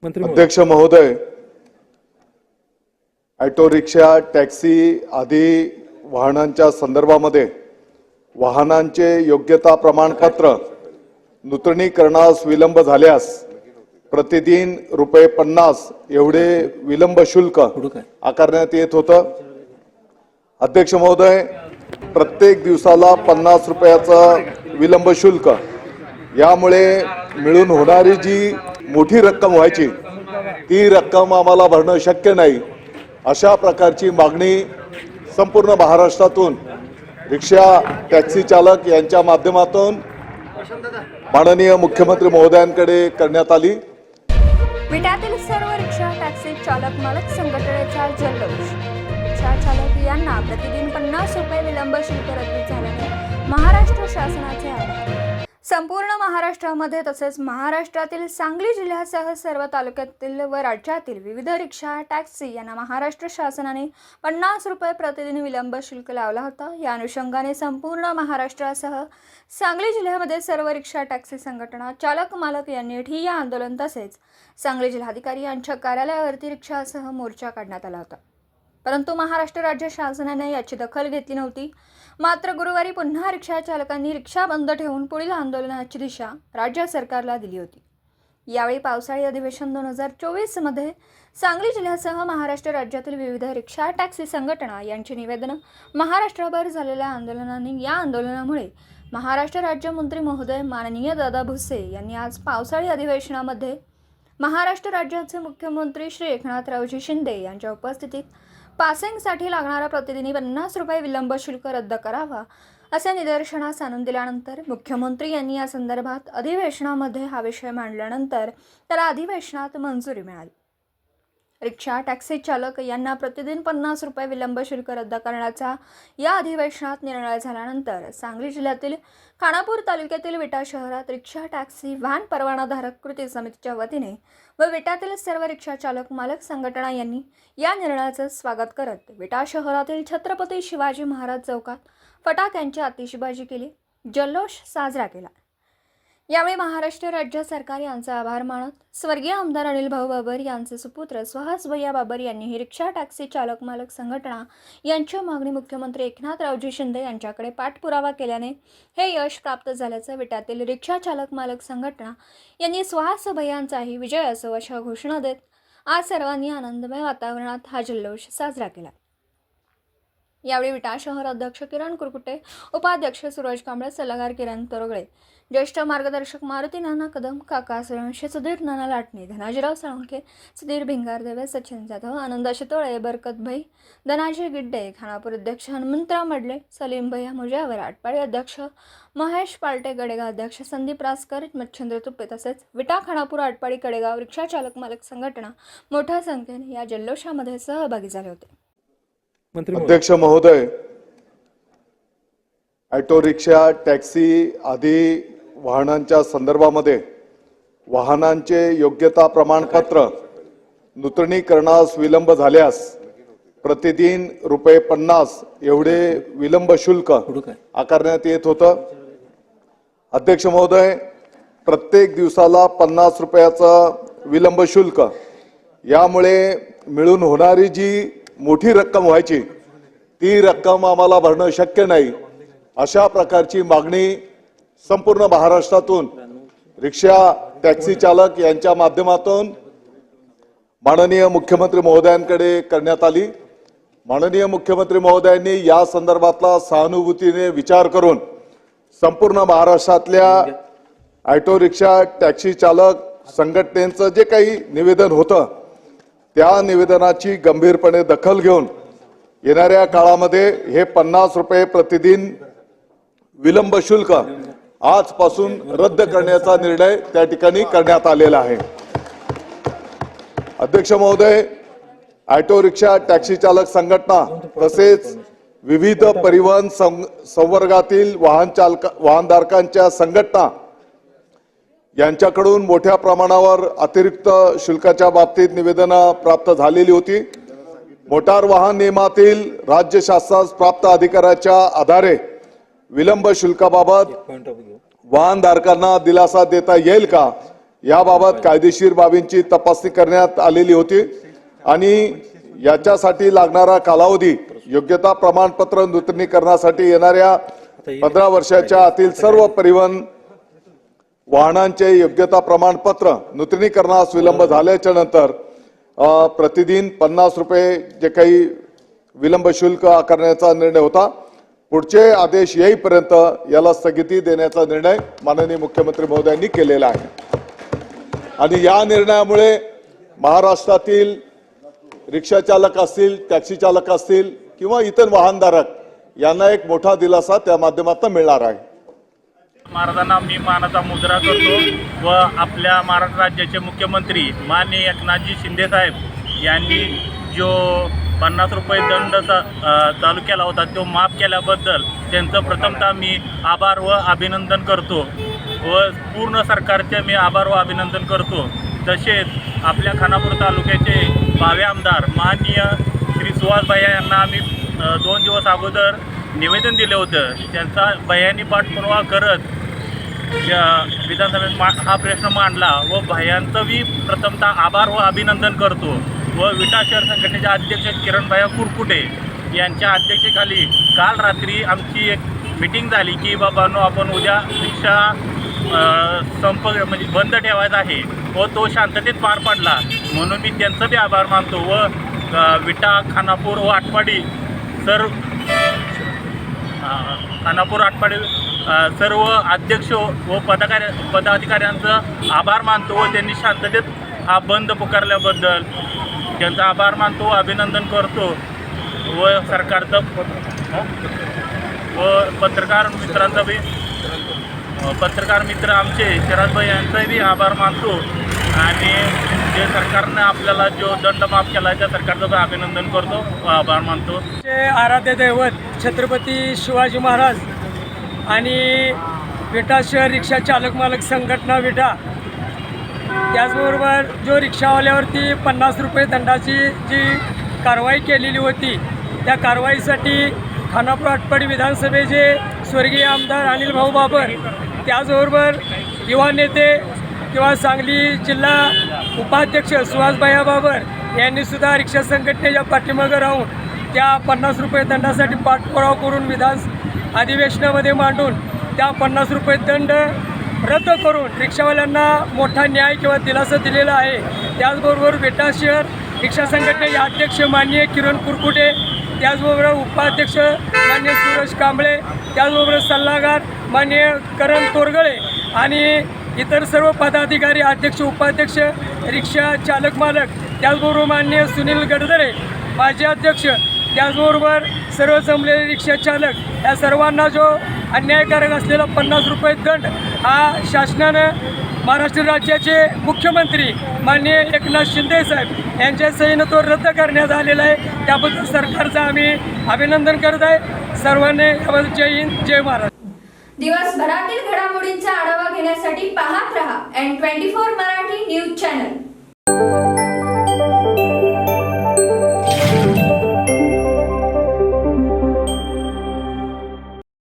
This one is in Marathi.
अध्यक्ष महोदय, ऑटो रिक्षा, टॅक्सी आदी वाहनांच्या संदर्भामध्ये वाहनांचे योग्यता प्रमाणपत्र नूतनीकरणास विलंब झाल्यास प्रतिदिन ₹50 एवढे विलंब शुल्क आकारण्यात येत होतं। अध्यक्ष महोदय, प्रत्येक दिवसाला ₹50 विलंब शुल्क, यामुळे मिळून होणारी जी मोठी रक्कम व्हायची ती रक्कम आम्हाला भरणं शक्य नाही। अशा प्रकारची मागणी संपूर्ण महाराष्ट्रातून रिक्षा, टॅक्सी चालक यांच्या माध्यमातून माननीय मुख्यमंत्री महोदयांकडे करण्यात आली। विट्यातील सर्व रिक्षा, टॅक्सी चालक मालक संघटनेचा जल्लोष। रिक्षा चालक यांना प्रतिदिन ₹50 विलंब शुल्क रद्द झाल्याने महाराष्ट्र शासनाचे आभार। संपूर्ण महाराष्ट्रामध्ये तसेच महाराष्ट्रातील सांगली जिल्ह्यासह सर्व तालुक्यातील व राज्यातील विविध रिक्षा, टॅक्सी यांना महाराष्ट्र शासनाने ₹50 प्रतिदिन विलंब शुल्क लावला होता। या अनुषंगाने संपूर्ण महाराष्ट्रासह सांगली जिल्ह्यामध्ये सर्व रिक्षा, टॅक्सी संघटना, चालक मालक यांनी ठिय्या आंदोलन तसेच सांगली जिल्हाधिकारी यांच्या कार्यालयावरती रिक्षासह मोर्चा काढण्यात आला होता। परंतु महाराष्ट्र राज्य शासनाने याची दखल घेतली नव्हती। मात्र गुरुवारी पुन्हा रिक्षा चालकांनी रिक्षा बंद ठेवून पुढील आंदोलनाची दिशा राज्य सरकारला दिली होती। यावेळी पावसाळी अधिवेशन 2024 मध्ये सांगली जिल्ह्यासह महाराष्ट्र राज्यातील विविध रिक्षा, टॅक्सी संघटना यांची निवेदनं महाराष्ट्रभर झालेल्या आंदोलनाने या आंदोलनामुळे महाराष्ट्र राज्यमंत्री महोदय माननीय दादा भुसे यांनी आज पावसाळी अधिवेशनामध्ये महाराष्ट्र राज्याचे मुख्यमंत्री श्री एकनाथरावजी शिंदे यांच्या उपस्थितीत पासिंगसाठी लागणारा प्रतिदिनी ₹50 विलंब शुल्क रद्द करावा असे निदर्शनास आणून दिल्यानंतर मुख्यमंत्री यांनी या संदर्भात अधिवेशनामध्ये हा विषय मांडल्यानंतर त्याला अधिवेशनात मंजुरी मिळाली। रिक्षा, टॅक्सी चालक यांना प्रतिदिन ₹50 विलंब शुल्क रद्द करण्याचा या अधिवेशनात निर्णय झाल्यानंतर सांगली जिल्ह्यातील खानापूर तालुक्यातील विटा शहरात रिक्षा, टॅक्सी, वाहन परवानाधारक कृती समितीच्या वतीने व विट्यातील सर्व रिक्षा चालक मालक संघटना यांनी या निर्णयाचे स्वागत करत विटा शहरातील छत्रपती शिवाजी महाराज चौकात फटाक्यांची आतिषबाजी केली, जल्लोष साजरा केला। यावेळी महाराष्ट्र राज्य सरकार यांचा आभार मानत स्वर्गीय आमदार अनिल भाऊ बाबर यांचे सुपुत्र सुहास भैया बाबर यांनी ही रिक्षा, टॅक्सी चालक मालक संघटना यांची मागणी मुख्यमंत्री एकनाथरावजी शिंदे यांच्याकडे पाठपुरावा केल्याने हे यश प्राप्त झाल्याचं विट्यातील रिक्षा चालक मालक संघटना यांनी सुहास भैयांचाही विजय असो अशा घोषणा देत आज सर्वांनी आनंदमय वातावरणात हा जल्लोष साजरा केला। यावेळी विटा शहर अध्यक्ष किरण कुरकुटे, उपाध्यक्ष सूरज कांबळे, सल्लागार किरण तरोगळे, ज्येष्ठ मार्गदर्शक मारुती नाना कदम, काका सूर्यवंशी, सुधीर नाना लाटणे, धनाजीराव साळुंखे, सुधीर भिंगारदेवे, सचिन जाधव, आनंद शितोळे, बरकत भाई, धनाजी गिड्डे, खानापूर अध्यक्ष हनुमंतराव मडले, सलीम भैया मुजावर, आटपाडी अध्यक्ष महेश पालटे, गडेगाव अध्यक्ष संदीप रासकर, मच्छिंद्र तुपे तसेच विटा, खानापूर, आटपाडी, कडेगाव रिक्षा चालक मालक संघटना मोठ्या संख्येने या जल्लोषामध्ये सहभागी झाले होते। अध्यक्ष महोदय, ऑटो रिक्षा, टॅक्सी आदी वाहनांच्या संदर्भामध्ये वाहनांचे योग्यता प्रमाणपत्र नूतनीकरणास विलंब झाल्यास प्रतिदिन ₹50 एवढे विलंब शुल्क आकारण्यात येत होतं। अध्यक्ष महोदय, प्रत्येक दिवसाला ₹50 विलंब शुल्क, यामुळे मिळून होणारी जी मोठी रक्कम व्हायची ती रक्कम आम्हाला भरणं शक्य नाही। अशा प्रकारची मागणी संपूर्ण महाराष्ट्रातून रिक्षा, टॅक्सी चालक यांच्या माध्यमातून माननीय मुख्यमंत्री महोदयांकडे करण्यात आली। माननीय मुख्यमंत्री महोदयांनी या संदर्भातला सहानुभूतीने विचार करून संपूर्ण महाराष्ट्रातल्या ऑटो रिक्षा, टॅक्सी चालक संघटनेचं जे काही निवेदन होतं त्या निवेदनाची गंभीरपणे दखल घेऊन येणाऱ्या काळामध्ये हे ₹50 प्रतिदिन विलंब शुल्क आजपासून रद्द करण्याचा निर्णय त्या ठिकाणी करण्यात आलेला आहे। अध्यक्ष महोदय, ऑटो रिक्षा, टॅक्सी चालक संघटना तसेच विविध परिवहन संवर्गातील वाहनधारकांच्या संघटना यांच्याकडून मोठ्या प्रमाणावर अतिरिक्त शुल्काच्या बाबतीत निवेदनं प्राप्त झालेली होती। मोटार वाहन नियमातील राज्य शासनास प्राप्त अधिकाराच्या आधारे विलंब शुल्काबाबत वाहनधारकांना दिलासा देता येईल का याबाबत कायदेशीर बाबींची तपासणी करण्यात आलेली होती आणि याच्यासाठी लागणारा कालावधी योग्यता प्रमाणपत्र नूतनीकरणासाठी येणाऱ्या 15 वर्षाच्या आतील सर्व परिवहन वाहनांचे योग्यता प्रमाणपत्र नूतनीकरणास विलंब झाल्याच्या नंतर प्रतिदिन 50 रुपये जे काही विलंब शुल्क आकारण्याचा निर्णय होता. पुढचे आदेश येईपर्यंत याला स्थगिती देण्याचा निर्णय माननीय मुख्यमंत्री महोदयांनी केलेला आहे आणि या निर्णयामुळे महाराष्ट्रातील रिक्षा चालक असतील, टॅक्सी चालक असतील किंवा इतर वाहनधारक यांना एक मोठा दिलासा त्या माध्यमातून मिळणार आहे. महाराजांना मी मानाचा मुजरा करतो व आपल्या महाराष्ट्र राज्याचे मुख्यमंत्री माननीय एकनाथजी शिंदे साहेब यांनी जो 50 रुपये दंड चालू केला होता तो माफ केल्याबद्दल त्यांचं प्रथमतः मी आभार व अभिनंदन करतो व पूर्ण सरकारचे मी आभार व अभिनंदन करतो. तसेच आपल्या खानापूर तालुक्याचे भावे आमदार माननीय श्री सुहास भैया यांना आम्ही 2 दिवस अगोदर निवेदन दिले होतं. त्यांचा भैयांनी पाठपुरावा करत विधानसभेत हा प्रश्न मांडला व भैयांचं मी प्रथमतः आभार व अभिनंदन करतो व विटा शहर संघटनेचे अध्यक्ष किरण भैया कुरकुटे यांच्या अध्यक्षतेखाली काल रात्री आमची एक मीटिंग झाली की बाबांनो आपण उद्या रिक्षा संप म्हणजे बंद ठेवायचा आहे व तो शांततेत पार पडला म्हणून मी त्यांचं बी आभार मानतो व विटा खानापूर व आटपाडी खानापूर आटपाडी सर्व अध्यक्ष व पदाधिकाऱ्यांचं आभार मानतो व त्यांनी शांततेत हा बंद पुकारल्याबद्दल त्यांचा आभार मानतो व अभिनंदन करतो व सरकारचं व पत्रकार मित्रांचा बी पत्रकार मित्र आमचे शरदभाई यांचाही बी आभार मानतो आणि जे सरकारने आपल्याला जो दंड माफ केला त्या सरकारचं बी अभिनंदन करतो व आभार मानतो. आराध्य दैवत छत्रपती शिवाजी महाराज आणि विटा शहर रिक्षा चालक मालक संघटना विटा त्याचबरोबर जो रिक्षावाल्यावरती 50 रुपये दंडाची जी कारवाई केलेली होती त्या कारवाईसाठी खानापूर आटपाडी विधानसभेचे स्वर्गीय आमदार अनिल भाऊ बाबर त्याचबरोबर युवा नेते किंवा सांगली जिल्हा उपाध्यक्ष सुहास भैया बाबर यांनीसुद्धा रिक्षा संघटनेच्या पाठीमागे राहून त्या 50 रुपये दंडासाठी पाठपुरावा करून विधान अधिवेशनामध्ये मांडून त्या 50 रुपये दंड रद्द करून रिक्षावाल्यांना मोठा न्याय किंवा दिलासा दिलेला आहे. त्याचबरोबर विटा शहर रिक्षा संघटनेचे अध्यक्ष माननीय किरण कुरकुटे त्याचबरोबर उपाध्यक्ष माननीय सुरेश कांबळे त्याचबरोबर सल्लागार माननीय करण तोरगळे आणि इतर सर्व पदाधिकारी अध्यक्ष उपाध्यक्ष रिक्षा चालक मालक त्याचबरोबर माननीय सुनील गडदरे माजी अध्यक्ष त्याचबरोबर सर्व जमलेले रिक्षा चालक या सर्वांना जो अन्यायकारक असलेला 50 रुपये दंड हा शासनानं महाराष्ट्र राज्याचे मुख्यमंत्री माननीय एकनाथ शिंदे साहेब यांच्या सहीनं तो रद्द करण्यात आलेला आहे. त्याबद्दल सरकारचं आम्ही अभिनंदन करत आहे. सर्वांनी जय हिंद जय महाराष्ट्र. दिवसभरातील घडामोडींचा आढावा घेण्यासाठी पाहत रहा N24 मराठी न्यूज चॅनल.